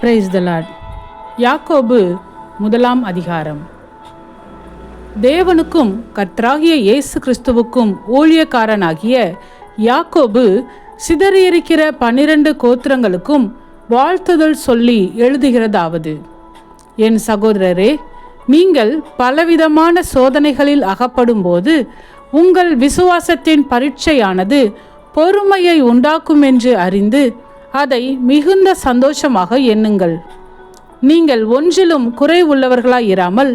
Praise the Lord. யாக்கோபு 1 அதிகாரம். தேவனுக்கும் கர்த்தராகிய இயேசு கிறிஸ்துவுக்கும் ஊழியக்காரனாகிய யாக்கோபு சிதறியிருக்கிற 12 கோத்திரங்களுக்கும் வாழ்த்துதல் சொல்லி எழுதுகிறதாவது: என் சகோதரரே, நீங்கள் பலவிதமான சோதனைகளில் அகப்படும்போது உங்கள் விசுவாசத்தின் பரீட்சையானது பொறுமையை உண்டாக்கும் என்று அறிந்து அதை மிகுந்த சந்தோஷமாக எண்ணுங்கள். நீங்கள் ஒன்றிலும் குறை உள்ளவர்களாயிராமல்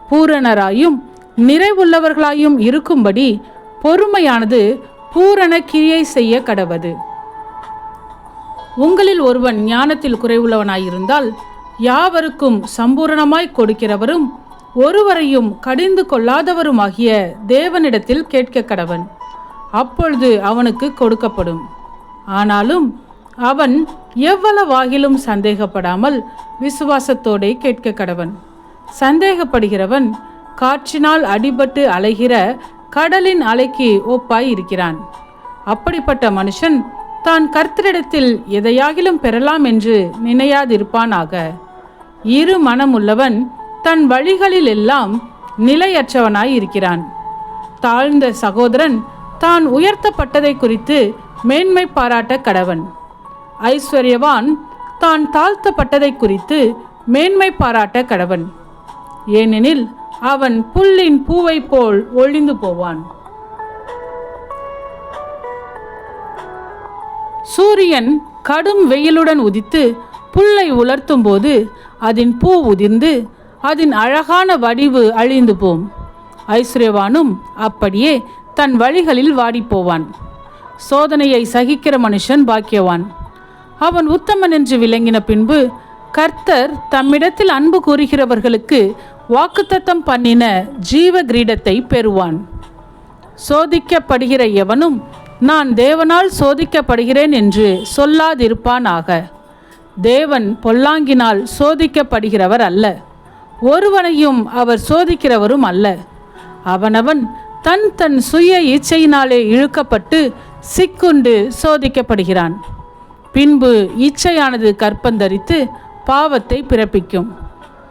பூரணராயும் நிறைவுள்ளவர்களாயும் இருக்கும்படி பொறுமையானது பூரண கிரியை செய்ய கடவது. உங்களில் ஒருவன் ஞானத்தில் குறைவுள்ளவனாயிருந்தால் யாவருக்கும் சம்பூரணமாய் கொடுக்கிறவரும் ஒருவரையும் கடிந்து கொள்ளாதவருமாகிய தேவனிடத்தில் கேட்க கடவன். அப்பொழுது அவனுக்கு கொடுக்கப்படும். ஆனாலும் அவன் எவ்வளவாகிலும் சந்தேகப்படாமல் விசுவாசத்தோடே கேட்க கடவன். சந்தேகப்படுகிறவன் காற்றினால் அடிபட்டு அலைகிற கடலின் அலைக்கு ஒப்பாய் இருக்கிறான். அப்படிப்பட்ட மனுஷன் தான் கர்த்தரிடத்தில் எதையாகிலும் பெறலாம் என்று நினையாதிருப்பானாக. இரு மனமுள்ளவன் தன் வழிகளில் எல்லாம் நிலையற்றவனாய் இருக்கிறான். தாழ்ந்த சகோதரன் தான் உயர்த்தப்பட்டதை குறித்து மேன்மை பாராட்ட கடவன். ஐஸ்வர்யவான் தான் தாழ்த்தப்பட்டதை குறித்து மேன்மை பாராட்ட கடவன். ஏனெனில் அவன் புல்லின் பூவை போல் ஒழிந்து போவான். சூரியன் கடும் வெயிலுடன் உதித்து புல்லை உலர்த்தும் போது அதன் பூ உதிர்ந்து அதன் அழகான வடிவு அழிந்து போம். ஐஸ்வர்யவானும் அப்படியே தன் வழிகளில் வாடிப்போவான். சோதனையை சகிக்கிற மனுஷன் பாக்கியவான். அவன் உத்தமன் என்று விளங்கின பின்பு கர்த்தர் தம்மிடத்தில் அன்பு கூறுகிறவர்களுக்கு வாக்குத்தத்தம் பண்ணின ஜீவ கிரீடத்தை பெறுவான். சோதிக்கப்படுகிற எவனும் நான் தேவனால் சோதிக்கப்படுகிறேன் என்று சொல்லாதிருப்பானாக. தேவன் பொல்லாங்கினால் சோதிக்கப்படுகிறவர் அல்ல, ஒருவனையும் அவர் சோதிக்கிறவரும் அல்ல. அவனவன் தன் தன் சுய இச்சையினாலே இழுக்கப்பட்டு சிக்குண்டு சோதிக்கப்படுகிறான். பின்பு இச்சையானது கற்பந்தரித்து பாவத்தை பிறப்பிக்கும்.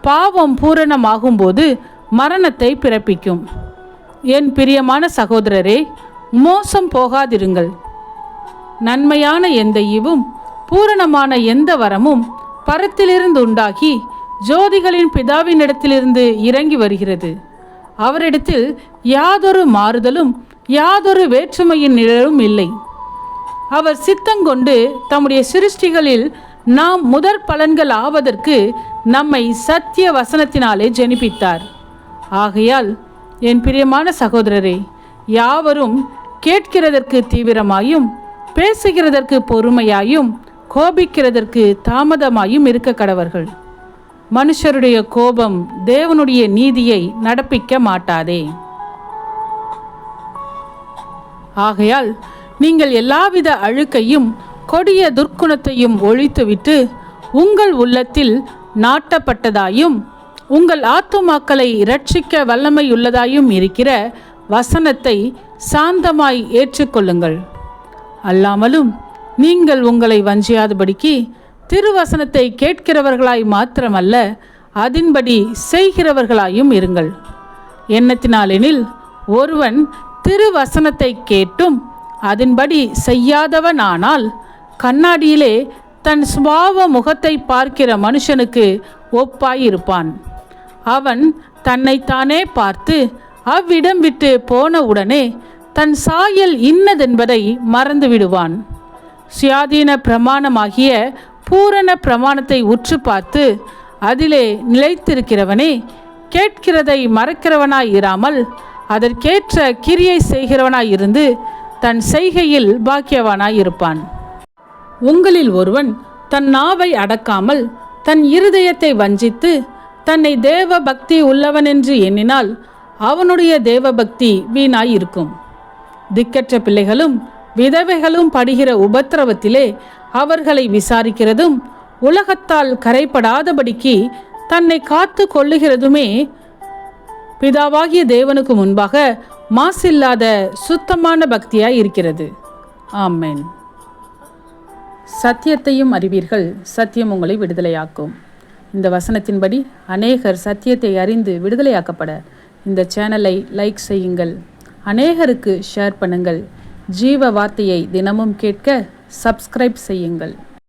பாவம் பூரணமாகும்போது மரணத்தை பிறப்பிக்கும். என் பிரியமான சகோதரரே, மோசம் போகாதிருங்கள். நன்மையான எந்த ஈவும் பூரணமான எந்த வரமும் பரத்திலிருந்து உண்டாகி ஜோதிகளின் பிதாவினிடத்திலிருந்து இறங்கி வருகிறது. அவரிடத்தில் யாதொரு மாறுதலும் யாதொரு வேற்றுமையின் நிழலும் இல்லை. அவர் சித்தங்கொண்டு தம்முடைய சிருஷ்டிகளில் நாம் முதற் பலன்கள் ஆவதற்கு நம்மை சத்திய வசனத்தினாலே ஜெனிப்பித்தார். ஆகையால் என் பிரியமான சகோதரரே, யாவரும் கேட்கிறதற்கு தீவிரமாயும் பேசுகிறதற்கு பொறுமையாயும் கோபிக்கிறதற்கு தாமதமாயும் இருக்க கடவர்கள். மனுஷருடைய கோபம் தேவனுடைய நீதியை நடப்பிக்க மாட்டாதே. ஆகையால் நீங்கள் எல்லாவித அழுக்கையும் கொடிய துர்க்குணத்தையும் ஒழித்துவிட்டு உங்கள் உள்ளத்தில் நாட்டப்பட்டதாயும் உங்கள் ஆத்துமாக்களை இரட்சிக்க வல்லமையுள்ளதாயும் இருக்கிற வசனத்தை சாந்தமாய் ஏற்றுக்கொள்ளுங்கள். அல்லாமலும் நீங்கள் உங்களை வஞ்சியாதபடிக்கு திருவசனத்தை கேட்கிறவர்களாய் மாத்திரமல்ல, அதின்படி செய்கிறவர்களாயும் இருங்கள். எண்ணத்தினாலெனில் ஒருவன் திருவசனத்தை கேட்டும் அதன்படி செய்யாதவனானால் கண்ணாடியிலே தன் சுபாவ முகத்தை பார்க்கிற மனுஷனுக்கு ஒப்பாயிருப்பான். அவன் தன்னைத்தானே பார்த்து அவ்விடம் விட்டு போன உடனே தன் சாயல் இன்னதென்பதை மறந்து விடுவான். சுயாதீன பிரமாணமாகிய பூரண பிரமாணத்தை உற்று பார்த்து அதிலே நிலைத்திருக்கிறவனே, கேட்கிறதை மறக்கிறவனாய் இராமல் அதற்கேற்ற கிரியை செய்கிறவனாயிருந்து தன் செய்கையில் பாக்கியவானாய் இருப்பான். உங்களில் ஒருவன் தன் நாவை அடக்காமல் தன் இருதயத்தை வஞ்சித்து தன்னை தேவ பக்தி உள்ளவனென்று எண்ணினால் அவனுடைய தேவ பக்தி வீணாய் இருக்கும். திக்கற்ற பிள்ளைகளும் விதவைகளும் படுகிற உபத்திரவத்திலே அவர்களை விசாரிக்கிறதும் உலகத்தால் கரைப்படாதபடிக்கு தன்னை காத்து கொள்ளுகிறதுமே பிதாவாகிய தேவனுக்கு முன்பாக மாசில்லாத சுத்தமான பக்தியாய் இருக்கிறது. ஆமென். சத்தியத்தையும் அறிவீர்கள், சத்தியம் உங்களை விடுதலையாக்கும். இந்த வசனத்தின்படி அநேகர் சத்தியத்தை அறிந்து விடுதலையாக்கப்பட இந்த சேனலை லைக் செய்யுங்கள், அநேகருக்கு ஷேர் பண்ணுங்கள். ஜீவ வார்த்தையை தினமும் கேட்க சப்ஸ்கிரைப் செய்யுங்கள்.